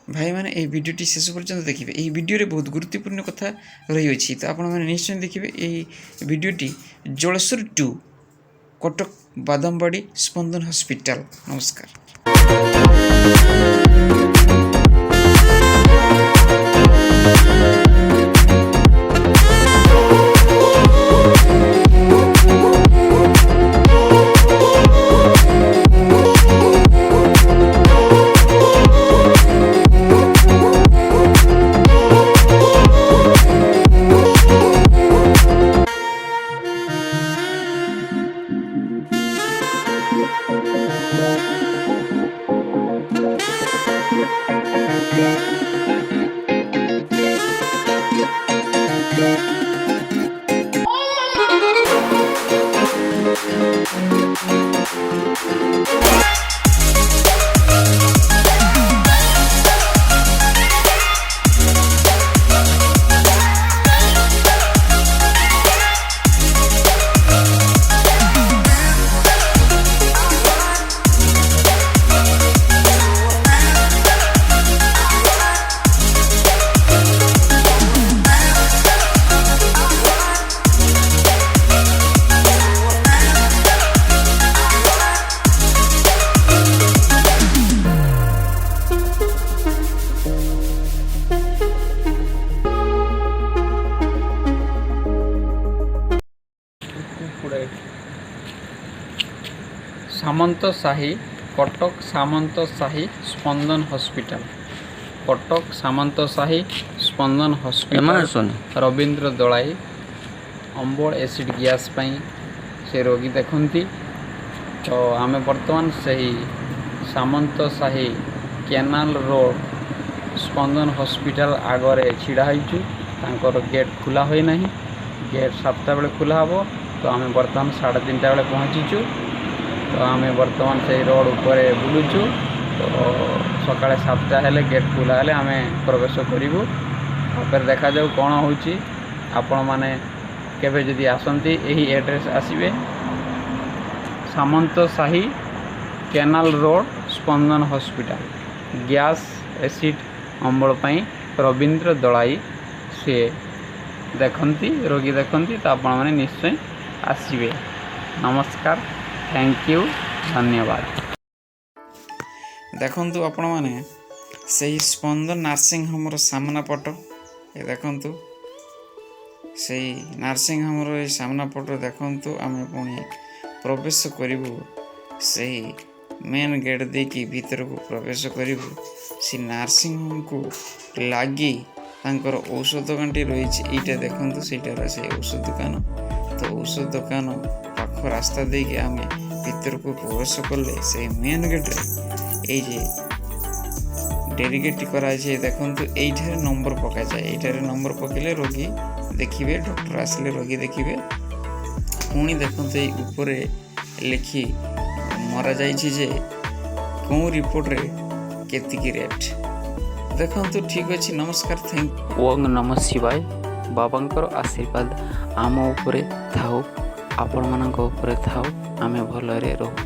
भाई मैंने ये वीडियोटी शेष पर्यंत देखिए। ये वीडियो रे बहुत गुरुत्वपूर्ण कथा रही अच्छी, तो आपण मैंने निश्चय देखिए। ये वीडियोटी जलेश्वर 2 कटक बादामबाड़ी स्पंदन हॉस्पिटल। नमस्कार। सामंत साही कटक सामंत साही स्पंदन हॉस्पिटल। कटक सामंत साही स्पंदन हॉस्पिटल रवींद्र दलाई अम्बल एसिड गैस से रोगी देखती। तो आम बर्तमान से सामंत साही केनाल रोड स्पंदन हॉस्पिटल आगरे छिड़ा होकर गेट खुला हुई ना। गेट 7टा बेले खुला हे। तो आम बर्तमान 3:30 बेले पहुँचीचु। तो आम बर्तमान से रोड उपर बुलुचु। तो सका 7टा हेले गेट खुला हेले आम प्रवेश करूँ। तापर देखा जाऊ कौन होची। आपण माने केबे जदि आसंती यही एड्रेस आसीबे सामंत साही केनाल रोड स्पंदन हॉस्पिटल गैस एसिड अम्बल रवींद्र दलाई से देखती रोगी देखती। तो आपण माने निश्चय आसीबे। नमस्कार, थैंक यू, धन्यवाद। देखंतु आपण माने सही स्पंदन नर्सिंग होम सामना पट ये देखंतु सही नर्सिंग होम सामना पट देखंतु आमे पुणी प्रवेश करिवु। सही मेन गेट देकी भीतर को प्रवेश करिवु। सी नर्सिंग होम को लागी तांकर औषध दुकानटी रही। एटा देखंतु सेटार से औषध दुकान। तो औषध दुकान पाख रास्ता देकी आमे भीतर को प्रवेश कले से मेन गेट रे जे डेडिकेट कराई देखंतु एठारे नंबर पका जाए। एठारे नंबर पकेले रोगी देखिए, डॉक्टर आसले रोगी देखिए। पुणी देखंतु ए ऊपरे लिखी मरा जाइछि जे कौ रिपोर्ट रे केतिकी रेट देखंतु। ठीक अछि, नमस्कार, थैंक। ओम नमः शिवाय। बाबांकर आशीर्वाद आम उपरे थाउ, आपण मानक उपरे थाउ। आमे भलरे रहू।